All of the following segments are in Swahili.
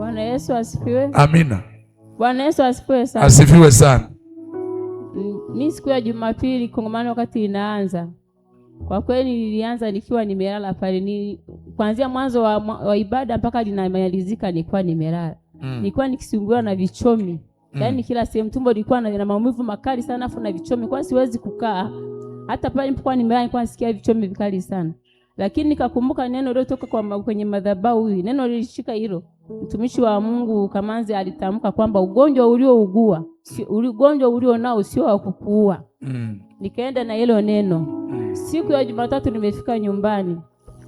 Bwana Yesu asifiwe. Amina. Bwana Yesu asifiwe sana. Asifiwe sana. Mimi siku ya Jumapili kongamano wakati inaanza, kwa kweli nilianza nikiwa nimelala pale. Ni kuanzia mwanzo wa ibada mpaka linamalizika nilikuwa nimelala. Nilikuwa nikisumbuliwa na vichomi. Yaani kila sehemu tumbo lilikuwa na maumivu makali sana afu na vichomi. Kwa siwezi kukaa. Hata pale nilipokuwa nimelala nilikuwa nasikia vichomi vikali sana. Lakini nikakumbuka neno lilotoka kwenye madhabahu hii. Neno lilishika hilo. Mtumishi wa Mungu Kamanzi alitamka kwamba ugonjwa uliougua, ugonjwa ulio nao sio wa kukuua. Nikaenda na hilo neno. Siku ya Jumatatu nimefika nyumbani.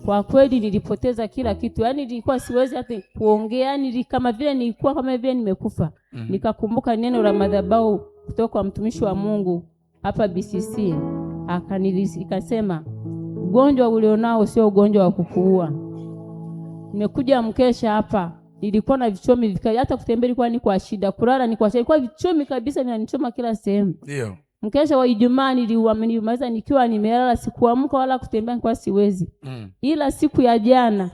Kwa kweli nilipoteza kila kitu. Yaani nilikuwa siwezi hata kuongea, yani kama vile nilikuwa kama vile nimekufa. Nikakumbuka neno la madhabahu kutoka kwa mtumishi wa Mungu hapa BCC. Ikasema ugonjwa ulionao sio ugonjwa wa kukuua. Nimekuja mkesha hapa. Nilikuwa na vichomi vikali, hata kutembea ilikuwa ni kwa shida, kulala ni kwa shida. Ilikuwa vichomi kabisa vinanichoma kila sehemu. Ndio. Mkesha wa Ijumaa nilimaliza nikiwa nimelala, sikuamka wala kutembea kwa siwezi. Ila siku ya jana,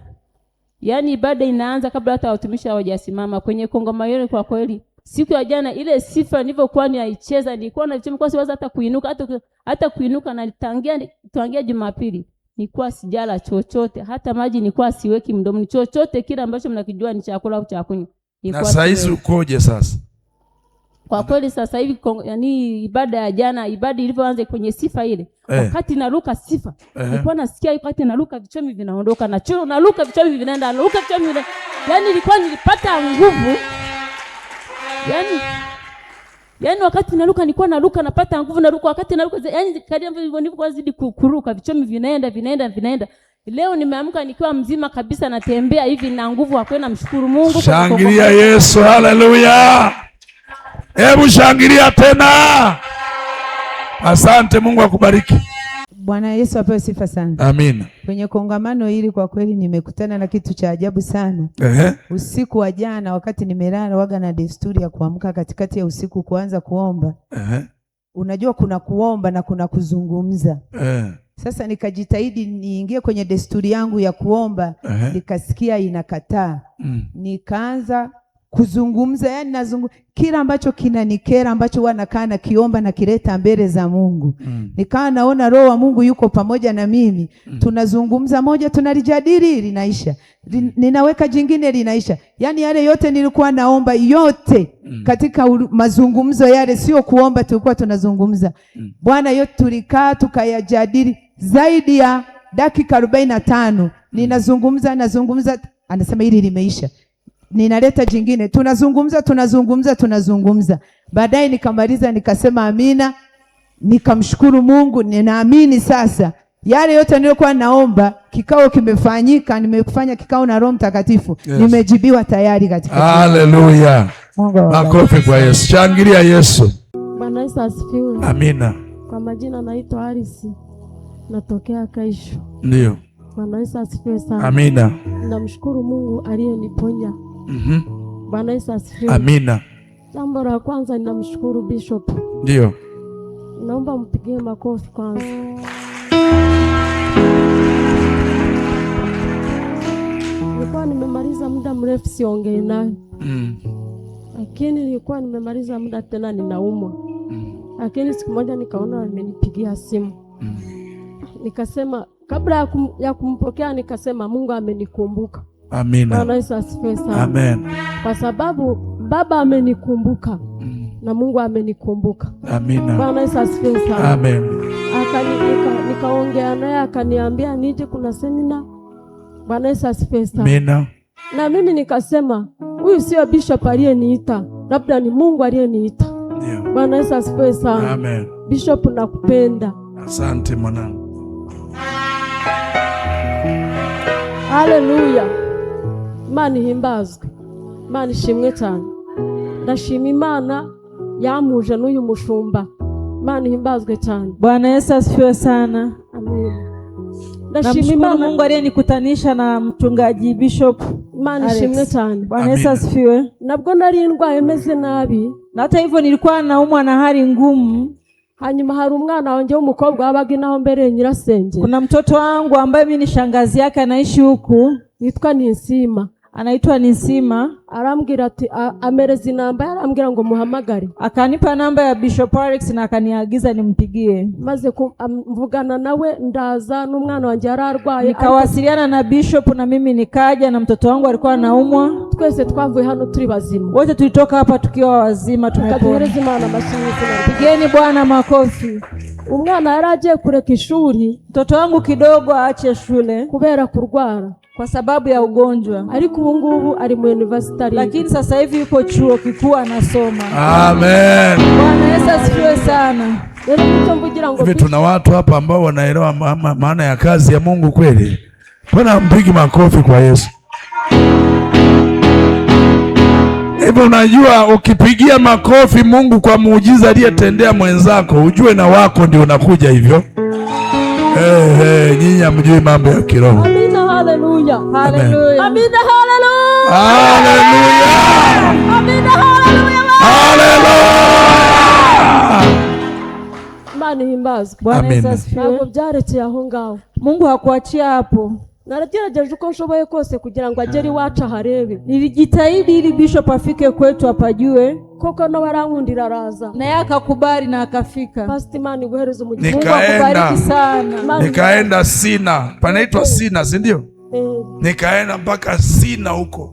yani ibada inaanza kabla hata watumishi hawajasimama kwenye kongamano yale, kwa kweli siku ya jana ile sifa nilivyokuwa niaicheza nilikuwa na vichomi kwa siwezi hata kuinuka, hata kuinuka. Na tangia Jumapili nilikuwa sijala chochote, hata maji nilikuwa siweki mdomoni, chochote kile ambacho mnakijua ni chakula au cha kunywa. Na saa hizi ukoje sasa? Kwa kweli sasa hivi yani ibada ya jana, ibada ilivyoanza kwenye sifa ile, wakati naruka sifa, nilikuwa nasikia wakati naruka vichomi vinaondoka, na chuo naruka vichomi vinaenda, naruka vichomi vinaenda. Yani nilikuwa nilipata nguvu. Yani wakati naruka nilikuwa naruka napata nguvu, naruka wakati naruka, yani kadri nilivyokuwa zidi kuruka vichomi vinaenda. Leo nimeamka nikiwa mzima kabisa, natembea hivi na nguvu. Hapo namshukuru Mungu. Shangilia Yesu, haleluya. Hebu shangilia tena. Asante, Mungu akubariki. Bwana Yesu apewe sifa sana. Amina. Kwenye kongamano hili kwa kweli nimekutana na kitu cha ajabu sana. Usiku wa jana wakati nimelala, waga na desturi ya kuamka katikati ya usiku kuanza kuomba. Unajua kuna kuomba na kuna kuzungumza. Sasa nikajitahidi niingie kwenye desturi yangu ya kuomba, nikasikia inakataa. Nikaanza kuzungumza, yani kila ambacho kinanikera, ambacho wanakaa na kiomba na kileta mbele za Mungu. Nikawa naona Roho wa Mungu yuko pamoja na mimi. Tunazungumza moja, tunalijadili, linaisha. Ninaweka jingine, linaisha. Yani yale yote nilikuwa naomba yote katika mazungumzo yale, sio kuomba, tulikuwa tunazungumza. Bwana, yote tulikaa tukayajadili zaidi ya dakika 45. Ninazungumza, anasema hili limeisha. Ninaleta jingine, tunazungumza. Baadaye nikamaliza, nikasema amina, nikamshukuru Mungu. Ninaamini sasa yale yote nilikuwa naomba, kikao kimefanyika, nimefanya kikao na Roho Mtakatifu. Nimejibiwa tayari katika. Haleluya. Makofi kwa Yesu. Shangilia Yesu. Bwana Yesu asifiwe. Amina. Kwa majina naitwa Arisi. Natokea Kaisho. Ndio. Bwana Yesu asifiwe sana. Amina. Namshukuru Mungu aliyeniponya. Bwana Yesu asifiwe. Amina. Jambo la kwanza ninamshukuru Bishop. Ndio. Naomba mpigie makofi kwanza. Nilikuwa nimemaliza muda mrefu siongee naye. Lakini nilikuwa nimemaliza muda tena ninaumwa. Lakini siku moja nikaona amenipigia simu. Nikasema kabla ya kumpokea nikasema Mungu amenikumbuka. Amina. Bwana Yesu asifiwe sana. Amen. Kwa sababu Baba amenikumbuka na Mungu amenikumbuka. Amina. Bwana Yesu asifiwe sana. Amen. Nikaongea naye akaniambia nije kuna semina. Bwana Yesu asifiwe sana. Amina. Na mimi nikasema huyu sio Bishop aliyeniita, labda ni Mungu aliyeniita. Ndio. Bwana Yesu asifiwe sana. Amen. Bishop nakupenda. Asante mwanangu. Haleluya. Imana ihimbazwe. Imana ishimwe cyane. Ndashima Imana yamuje n'uyu mushumba. Imana ihimbazwe cyane. Bwana Yesu asifiwe sana. Amen. Ndashima Imana Mungu aliyenikutanisha na mchungaji Bishop. Imana ishimwe cyane. Bwana Yesu asifiwe. Nabwo nari ndwaye meze nabi. Na hata hivyo nilikuwa naumwa na hali ngumu. Hanyuma hari umwana wanjye w'umukobwa wabaga inaho mbere nyirasenge. Kuna mtoto wangu ambaye mimi ni shangazi yake anaishi huku. Yitwa Ninsima. anaitwa Nisima. Arambwira ati amereza inamba, arambwira ngo muhamagare. Akanipa namba ya Bishop Alex na akaniagiza nimpigie. Maze mvugana nawe ndaza, n'umwana wanjye yararwaye. Nikawasiliana na Bishop na mimi nikaja, na mtoto wangu alikuwa anaumwa. Twese twavuye hano turi bazima. Wote tulitoka hapa tukiwa wazima, tumepona. Pigeni Bwana makofi. Umwana yaragiye kureka ishuri, mtoto wangu kidogo aache shule kubera kurwara, kwa sababu ya ugonjwa. Ariko ubu ngubu ari mu university, lakini sasa hivi yuko chuo kikuu anasoma. Amen. Bwana Yesu asifiwe sana. Hivi tuna watu hapa ambao wanaelewa maana ya kazi ya Mungu kweli. Bwana mpigi makofi kwa Yesu. Hivi unajua ukipigia makofi Mungu kwa muujiza aliyetendea mwenzako, ujue na wako ndio unakuja hivyo. Nyinyi hamjui mambo ya kiroho. Amina, haleluya. Haleluya. Amina, haleluya. Haleluya. Amina, haleluya. Haleluya. Imana ihimbazwe. Bwana Yesu asifiwe. Ntabwo byarekeye aho ngaho. Mungu hakuachia hapo. Naragerageje uko nshoboye kose kugira ngo agere iwacu aharebe. Nilijitahidi ili Bishop afike kwetu apajue. Koko nawe arankundira araza. Na yeye akakubali na akafika. Pastor Imani guhereza umugisha. Nikaenda Sina. Panaitwa Sina, si ndio? Nikaenda mpaka Sina huko.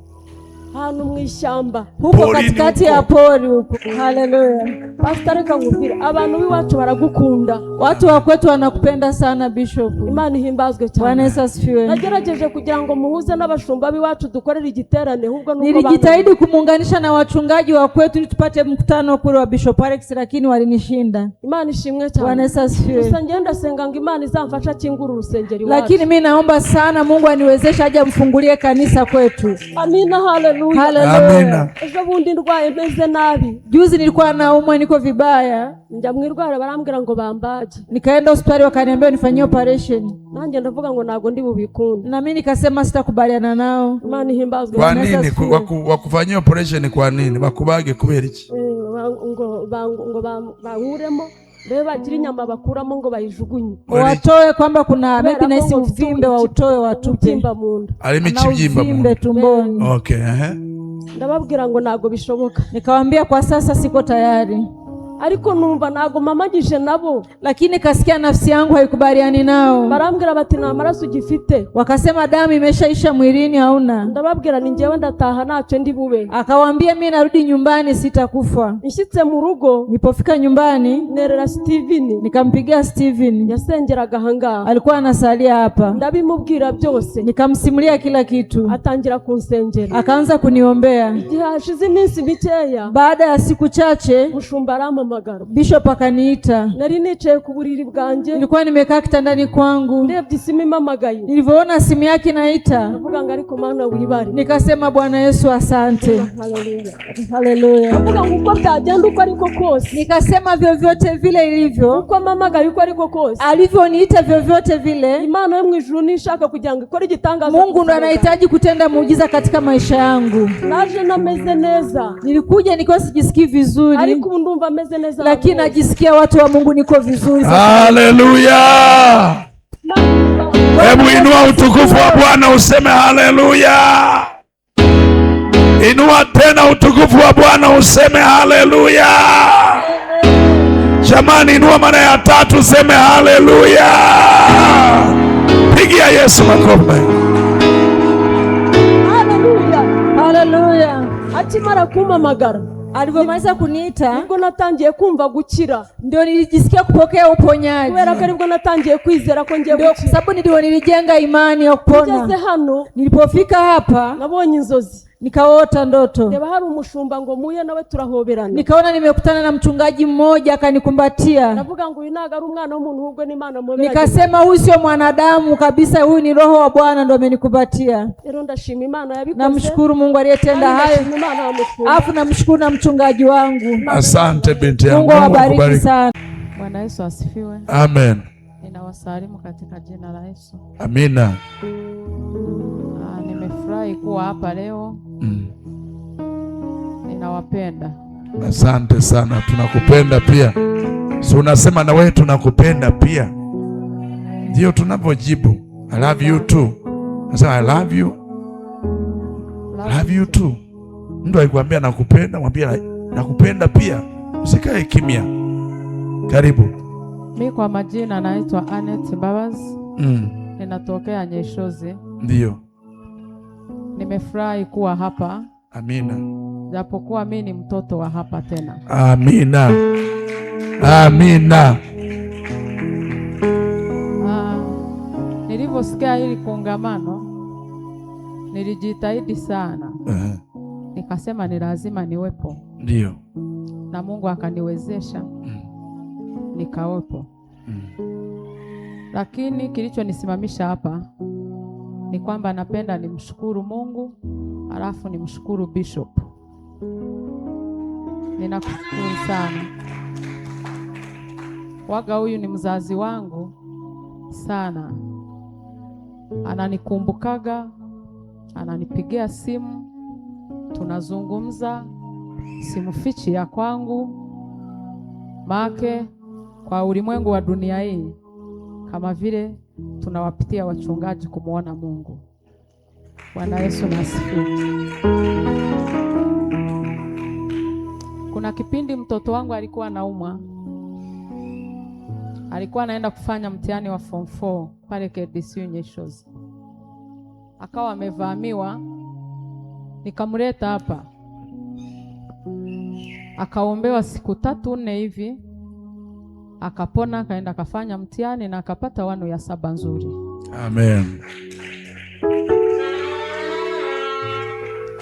Hano mwishyamba. Huko katikati ya pori huko. Haleluya. Pastor reka ngubwire, abantu b'iwacu baragukunda. Watu wa kwetu wanakupenda sana Bishop. Imana ihimbazwe cyane. Bwana Yesu asifiwe. Nagerageje kugira ngo muhuze n'abashumba b'iwacu dukorere igiterane, ahubwo nuko nilijitahidi kumuunganisha na wachungaji wa kwetu ili tupate mkutano kule wa Bishop Alex, lakini walinishinda. Imana ishimwe cyane. Bwana Yesu asifiwe. Gusa ngenda senga ngo Imana izamfasha kinguru urusengero iwacu. Lakini mimi naomba sana Mungu aniwezeshe aje amfungulie kanisa kwetu. Amina, haleluya. Amina. Ejo bundi ndwaye meze nabi. Juzi nilikuwa naumwa, niko vibaya. Njya mwirwara barambwira ngo bambaje. Nikaenda hospitali wakaniambia nifanyie operation. Nanjye ndavuga ngo nago ndi bubikunde. Na mimi nikasema sitakubaliana nao. Imana ihimbazwe. Kwa nini wakufanyia operation? Kwa nini bakubage kubera iki? ngo banguremo bebe bagira inyama bakuramo ngo bayijugunye watoe, kwamba kuna maybe na isi uvimbe wa utoe watupe. Alimi kibyimba mu tumboni. Okay, ndababwira ngo nago bishoboka. Nikamwambia kwa sasa siko tayari. Ariko numva nago mamagije nabo, lakini kasikia nafsi yangu haikubaliani nao. Barambwira bati na maraso ugifite. Wakasema damu imeshaisha mwilini hauna. Ndababwira ni njyewe ndataha ntacyo ndi bube. Akawaambia mimi narudi nyumbani sitakufa. Nshitse mu rugo, nipofika nyumbani nerera Steven, nikampigia Steven. Yasengeraga hanga, alikuwa anasalia hapa. Ndabimubwira byose, nikamsimulia kila kitu. Atangira kunsengera, akaanza kuniombea. Hashize iminsi mikeya, baada ya siku chache mushumba aramamagara. Bishop akaniita. Nari nicaye ku buriri bwanjye, nilikuwa nimekaa kitandani kwangu. Ndebye simu imamagaye, nilivyoona simu yake naita, navuga ngo ariko Mana wibari. Nikasema Bwana Yesu asante. Haleluya. Haleluya. Navuga ngo uko byagenda uko ariko kose. Nikasema vyovyote vile ilivyo, uko mamagaye uko ariko kose, alivyoniita vyovyote vile, Imana yo mu ijuru nishaka kugira ngo ikore igitangaza. Mungu ndo anahitaji kutenda muujiza katika maisha yangu. Naje nameze neza, nilikuja nikiwa sijisikii vizuri, ariko ndumva meze neza, lakini najisikia watu wa Mungu niko vizuri. Haleluya. Hebu inua utukufu wa Bwana useme haleluya. Inua tena utukufu wa Bwana useme haleluya. Jamani, inua mara ya tatu useme haleluya. Pigia Yesu makofi. Haleluya. Haleluya. Akimara kumamagara, alivyomaliza kuniita, nibwo natangiye kumva gukira. Ndio nilijisikia kupokea uponyaji. Kubera ko nibwo natangiye kwizera ko ngiye gukira. Sababu ndio nilijenga imani ya kupona. Nigeze hano, nilipofika hapa, nabonye inzozi. Nikaota ndoto. Ndeba hari umushumba ngo muye nawe turahoberana. Nikaona nimekutana na mchungaji mmoja akanikumbatia. Navuga ngo inaga ari umwana w'umuntu ahubwo ni Imana mubera. Nikasema huyu sio mwanadamu kabisa, huyu ni roho wa Bwana ndo amenikumbatia. Rero ndashima Imana yabikoze. Namshukuru Mungu aliyetenda hayo. Alafu namshukuru na mchungaji wangu. Asante binti yangu. Mungu awabariki sana. Bwana Yesu asifiwe. Amen. Ninawasalimu katika jina la Yesu. Amina. Nimefurahi kuwa hapa leo. Ninawapenda. Asante sana, tunakupenda pia. So unasema na wewe tunakupenda pia. Ndio tunavyojibu. I love you too. Nasema I love you. Love you too. Mtu akikwambia nakupenda, mwambie nakupenda pia. Usikae kimya. Karibu. Mimi kwa majina naitwa Anet Babas. Ninatokea Nyeshozi. Ndio. Nimefurahi kuwa hapa. Amina. Japokuwa mimi ni mtoto wa hapa tena. Amina. Amina. Nilivyosikia hili kongamano nilijitahidi sana. Nikasema ni lazima niwepo. Ndio. Na Mungu akaniwezesha. Nikawepo. Lakini kilichonisimamisha hapa ni kwamba napenda nimshukuru Mungu, alafu nimshukuru Bishop. Ninakushukuru sana. Waga huyu ni mzazi wangu sana. Ananikumbukaga, ananipigia simu, tunazungumza, simufichi ya kwangu. Make kwa ulimwengu wa dunia hii kama vile tunawapitia wachungaji kumuona Mungu. Bwana Yesu nasifiwe. Kuna kipindi mtoto wangu alikuwa anaumwa. Alikuwa anaenda kufanya mtihani wa form 4 pale KDCU Nyeshozi. Akawa amevamiwa. Nikamleta hapa. Akaombewa siku 3-4 hivi. Akapona, akaenda akafanya mtihani na akapata 1 ya 7 nzuri. Amen.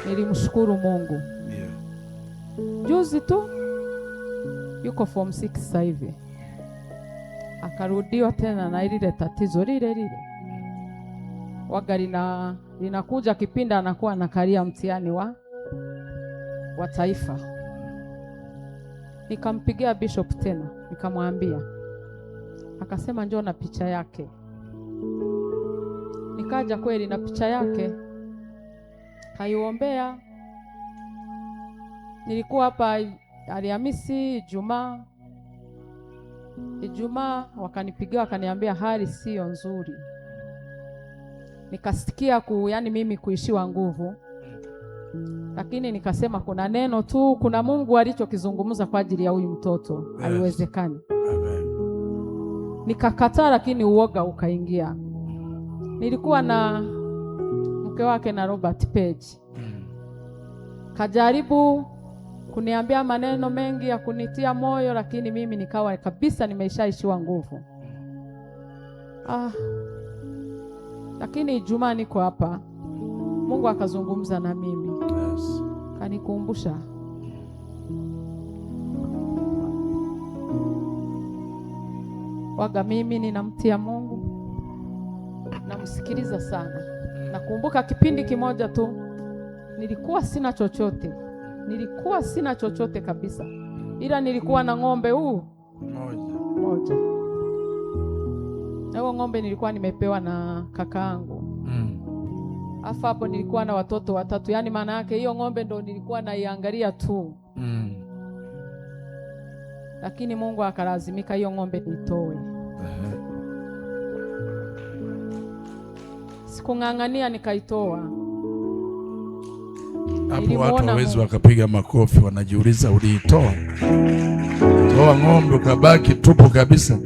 Nilimshukuru Mungu. Yeah. Juzi tu yuko form 6 sasa hivi. Akarudiwa tena na ile tatizo lile. Waga linakuja kipinda anakuwa anakalia mtihani wa taifa. Nikampigia Bishop tena, nikamwambia. Akasema njoo na picha yake. Nikaja kweli na picha yake. Kaiombea. Nilikuwa hapa Alhamisi, Ijumaa wakanipigia wakaniambia hali sio nzuri. Nikasikia yani mimi kuishiwa nguvu. Lakini nikasema kuna neno tu, kuna Mungu alichokizungumza kwa ajili ya huyu mtoto. Yes. Haiwezekani. Amen. Nikakataa, lakini uoga ukaingia. Nilikuwa na mke wake na Robert Page. Kajaribu kuniambia maneno mengi ya kunitia moyo, lakini mimi nikawa kabisa nimeshaishiwa nguvu. Lakini Ijumaa niko hapa. Mungu akazungumza na mimi. Yes. Kanikumbusha. Waga mimi ninamtia Mungu. Namsikiliza sana. Nakumbuka kipindi kimoja tu nilikuwa sina chochote. Nilikuwa sina chochote kabisa. Ila nilikuwa na ng'ombe moja. Na ng'ombe nilikuwa nimepewa na kakaangu. Afa hapo nilikuwa na watoto 3. Yaani maana yake hiyo ng'ombe ndo nilikuwa naiangalia tu. Lakini Mungu akalazimika hiyo ng'ombe nitoe. Sikung'ang'ania nikaitoa. Hapo watu hawezi wakapiga makofi, wanajiuliza uliitoa. Toa ng'ombe kabaki tupo kabisa.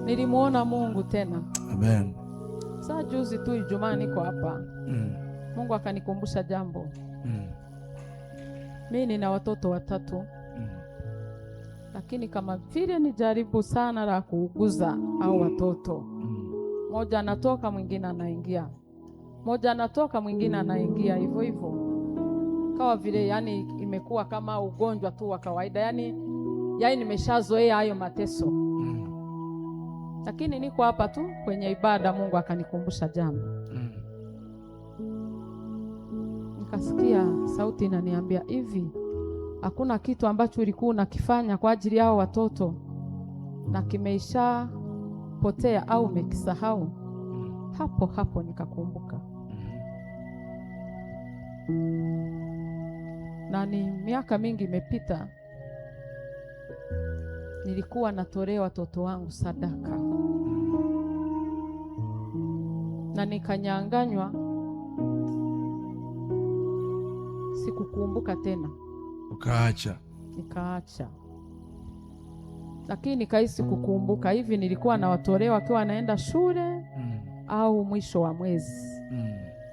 Nilimuona Mungu tena. Amen. Saa juzi tu Ijumaa niko hapa. Mungu akanikumbusha jambo. Mimi nina watoto 3. Lakini kama vile nijaribu sana la kuuguza au watoto. Moja anatoka mwingine anaingia. Moja anatoka mwingine anaingia hivyo. Kawa vile yani imekuwa kama ugonjwa tu wa kawaida. Yani nimeshazoea hayo mateso. Lakini niko hapa tu kwenye ibada, Mungu akanikumbusha jambo. Nikasikia sauti inaniambia hivi, hakuna kitu ambacho ulikuwa unakifanya kwa ajili yao watoto na kimeisha potea au umekisahau? Hapo nikakumbuka. Na ni miaka mingi imepita, nilikuwa natolea watoto wangu sadaka na nikanyanganywa sikukumbuka tena. Ukaacha? Nikaacha, lakini nikahisi kukumbuka hivi, nilikuwa nawatolea wakiwa wanaenda shule au mwisho wa mwezi.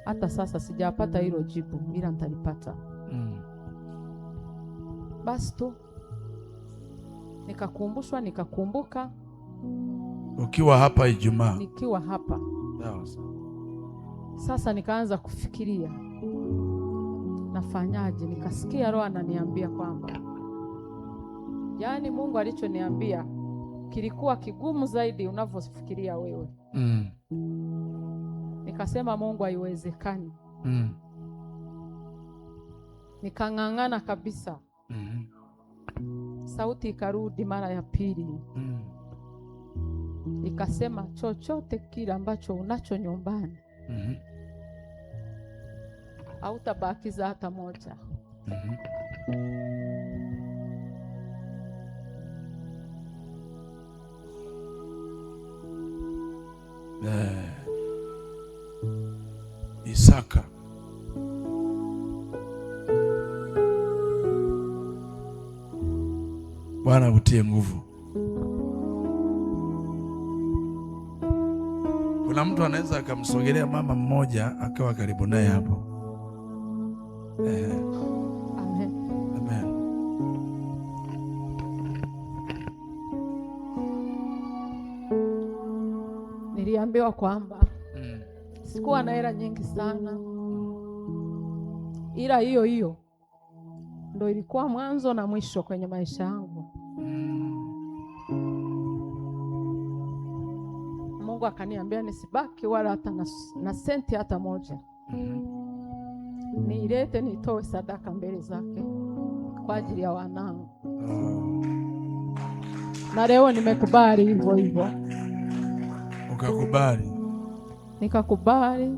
Hata sasa sijapata hilo jibu, ila nitalipata. Basi tu nikakumbushwa, nikakumbuka. Ukiwa hapa Ijumaa? Nikiwa hapa. Sasa nikaanza kufikiria nafanyaje. Nikasikia Roho ananiambia kwamba yaani Mungu alichoniambia kilikuwa kigumu zaidi unavyofikiria wewe. Nikasema Mungu, haiwezekani. Nikang'ang'ana kabisa. Sauti ikarudi mara ya pili. Nikasema chochote kile ambacho unacho nyumbani hautabakiza hata moja. Isaka Bwana utie nguvu. Kuna mtu anaweza akamsogelea mama mmoja akawa karibu naye hapo. Amen. Amen. Niliambiwa kwamba sikuwa na hela nyingi sana, ila hiyo hiyo ndo ilikuwa mwanzo na mwisho kwenye maisha yangu. Mungu akaniambia nisibaki wala hata na senti hata moja. Niilete nitoe sadaka mbele zake kwa ajili ya wanangu. Na leo nimekubali hivyo hivyo. Ukakubali? Nikakubali.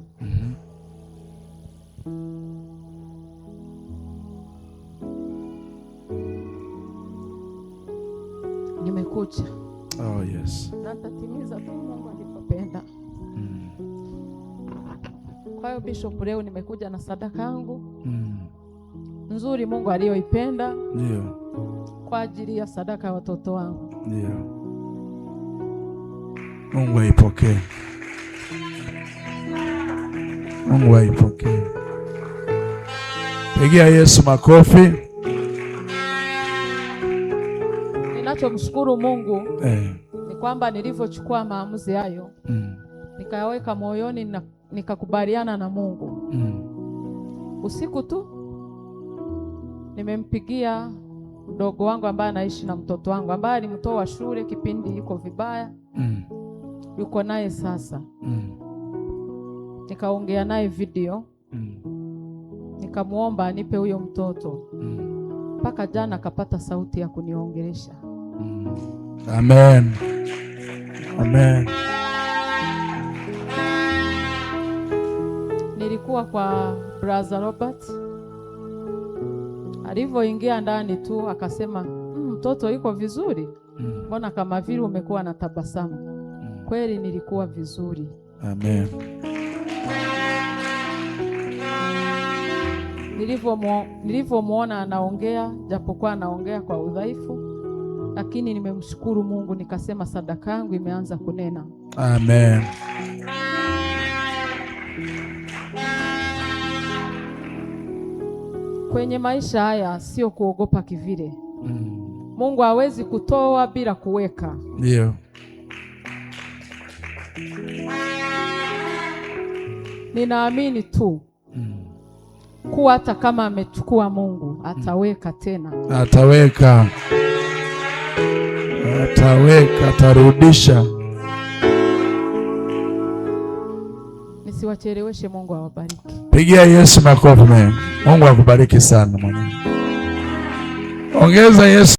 Nimekuja. Oh yes. Na nitatimiza tu Mungu alivyopenda. Kwa hiyo Bishop, leo nimekuja na sadaka yangu nzuri Mungu aliyoipenda. Ndio. Kwa ajili ya sadaka ya watoto wangu. Ndio. Mungu aipokee. Mungu aipokee. Pigia Yesu makofi. Ninachomshukuru Mungu ni kwamba nilivyochukua maamuzi hayo nikayaweka moyoni na nikakubaliana na Mungu. Usiku tu nimempigia mdogo wangu ambaye anaishi na mtoto wangu ambaye alimtoa shule kipindi yuko vibaya. Yuko naye sasa. Nikaongea naye video. Nikamuomba anipe huyo mtoto. Mpaka jana akapata sauti ya kuniongelesha. Amen. Amen. Nilikuwa kwa Brother Robert. Alivyoingia ndani tu akasema, mtoto yuko vizuri. Mbona kama vile umekuwa na tabasamu? Kweli nilikuwa vizuri. Amen. Nilivyomuona anaongea, japokuwa anaongea kwa udhaifu, lakini nimemshukuru Mungu, nikasema sadaka yangu imeanza kunena. Amen. Kwenye maisha haya sio kuogopa kivile. Mungu hawezi kutoa bila kuweka. Ndio. Ninaamini tu kuwa hata kama amechukua Mungu ataweka tena. Ataweka, atarudisha. Nisiwacheleweshe. Mungu awabariki. Pigia Yesu makofi. Mungu akubariki sana mwanangu. Ongeza Yesu.